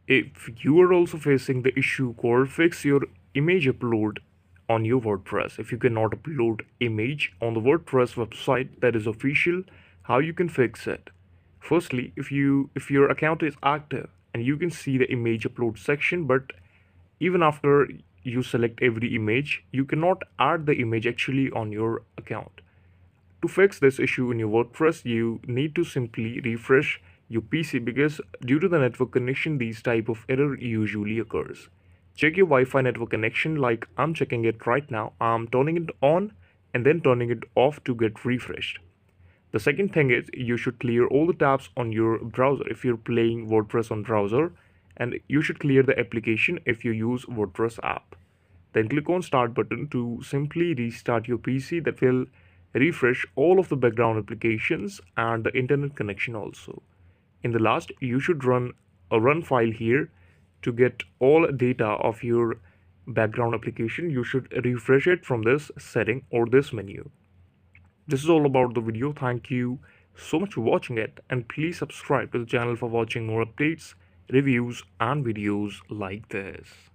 If you are also facing the issue called fix your image upload on your WordPress, if you cannot upload image on the WordPress website that is official, how you can fix it? Firstly, if your account is active and you can see the image upload section, but even after you select every image, you cannot add the image actually on your account. To fix this issue in your WordPress, you need to simply refresh your PC because due to the network connection, these type of error usually occurs. Check your Wi-Fi network connection like I'm checking it right now. I'm turning it on and then turning it off to get refreshed. The second thing is you should clear all the tabs on your browser if you're playing WordPress on browser, and you should clear the application if you use WordPress app. Then click on start button to simply restart your PC. That will refresh all of the background applications and the internet connection also. In the last, you should run a run file here to get all data of your background application. You should refresh it from this setting or this menu. This is all about the video. Thank you so much for watching it, and please subscribe to the channel for watching more updates, reviews and videos like this.